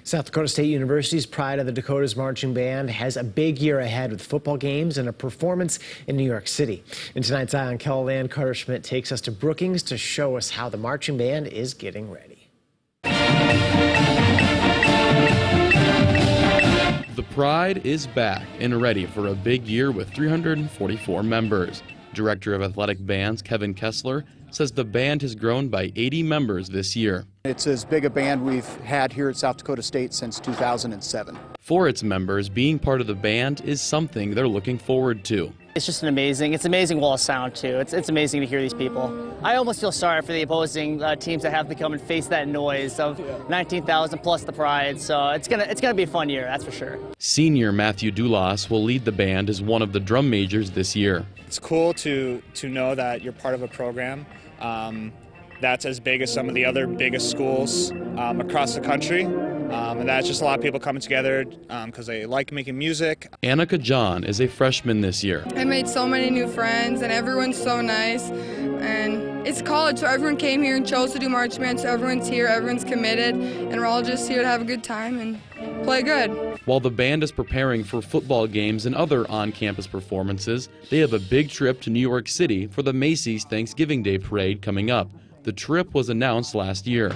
South Dakota State University's Pride of the Dakotas Marching Band has a big year ahead with football games and a performance in New York City. In tonight's Eye on KELOLAND, Carter Schmidt takes us to Brookings to show us how the marching band is getting ready. The Pride is back and ready for a big year with 344 members. Director of Athletic Bands Kevin Kessler says the band has grown by 80 members this year. It's as big a band we've had here at South Dakota State since 2007. For its members, being part of the band is something they're looking forward to. It's just an amazing wall of sound too. It's amazing to hear these people. I almost feel sorry for the opposing teams that have to come and face that noise of 19,000 plus the Pride. So it's gonna be a fun year, that's for sure. Senior Matthew Dulas will lead the band as one of the drum majors this year. It's cool to know that you're part of a program that's as big as some of the other biggest schools across the country. And that's just a lot of people coming together because they like making music. Annika John is a freshman this year. I made so many new friends and everyone's so nice. And it's college, so everyone came here and chose to do marching band, so everyone's here, everyone's committed, and we're all just here to have a good time and play good. While the band is preparing for football games and other on-campus performances, they have a big trip to New York City for the Macy's Thanksgiving Day Parade coming up. The trip was announced last year.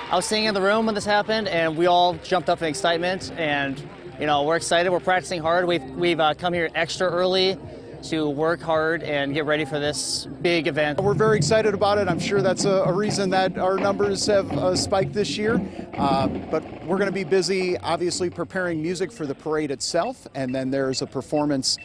I was sitting in the room when this happened, and we all jumped up in excitement. And we're excited. We're practicing hard. We've come here extra early to work hard and get ready for this big event. We're very excited about it. I'm sure that's a reason that our numbers have spiked this year. But we're going to be busy, obviously, preparing music for the parade itself, and then there's a performance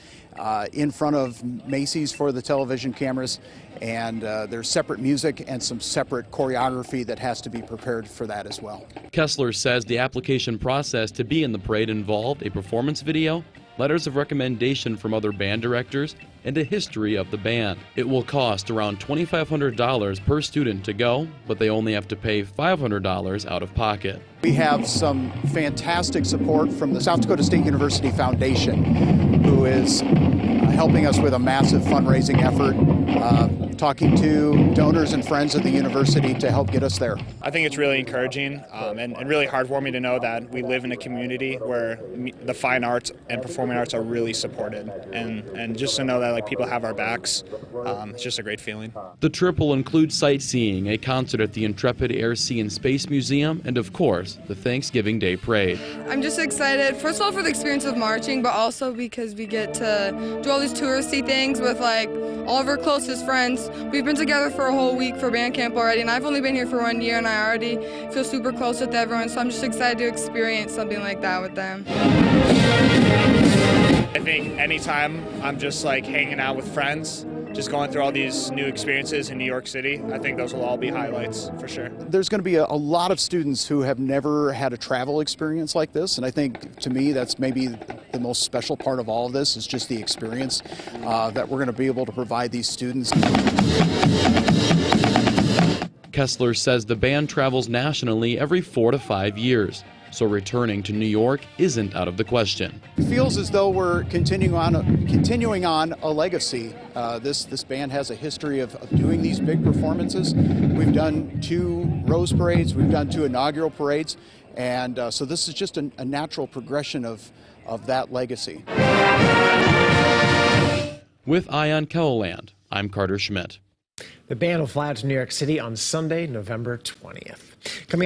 in front of Macy's for the television cameras, and there's separate music and some separate choreography that has to be prepared for that as well. Kessler says the application process to be in the parade involved a performance video, letters of recommendation from other band directors, and a history of the band. It will cost around $2,500 per student to go, but they only have to pay $500 out of pocket. We have some fantastic support from the South Dakota State University Foundation, who is helping us with a massive fundraising effort, talking to donors and friends of the university to help get us there. I think it's really encouraging and really heartwarming to know that we live in a community where the fine arts and performing arts are really supported, and just to know that people have our backs, it's just a great feeling. The trip will include sightseeing, a concert at the Intrepid Air, Sea and Space Museum, and of course, the Thanksgiving Day Parade. I'm just excited, first of all, for the experience of marching, but also because we get to do all these touristy things with all of our closest friends. We've been together for a whole week for band camp already, and I've only been here for 1 year, and I already feel super close with everyone, so I'm just excited to experience something like that with them. I think anytime I'm just hanging out with friends, just going through all these new experiences in New York City, I think those will all be highlights for sure. There's going to be a lot of students who have never had a travel experience like this, and I think to me that's maybe the most special part of all of this is just the experience that we're going to be able to provide these students. Kessler says the band travels nationally every 4 to 5 years, so returning to New York isn't out of the question. It feels as though we're continuing on a legacy. This band has a history of doing these big performances. We've done 2 Rose Parades, we've done 2 inaugural parades, and so this is just a natural progression of that legacy. With Eye on KELOLAND, I'm Carter Schmidt. The band will fly out to New York City on Sunday, November 20th. Coming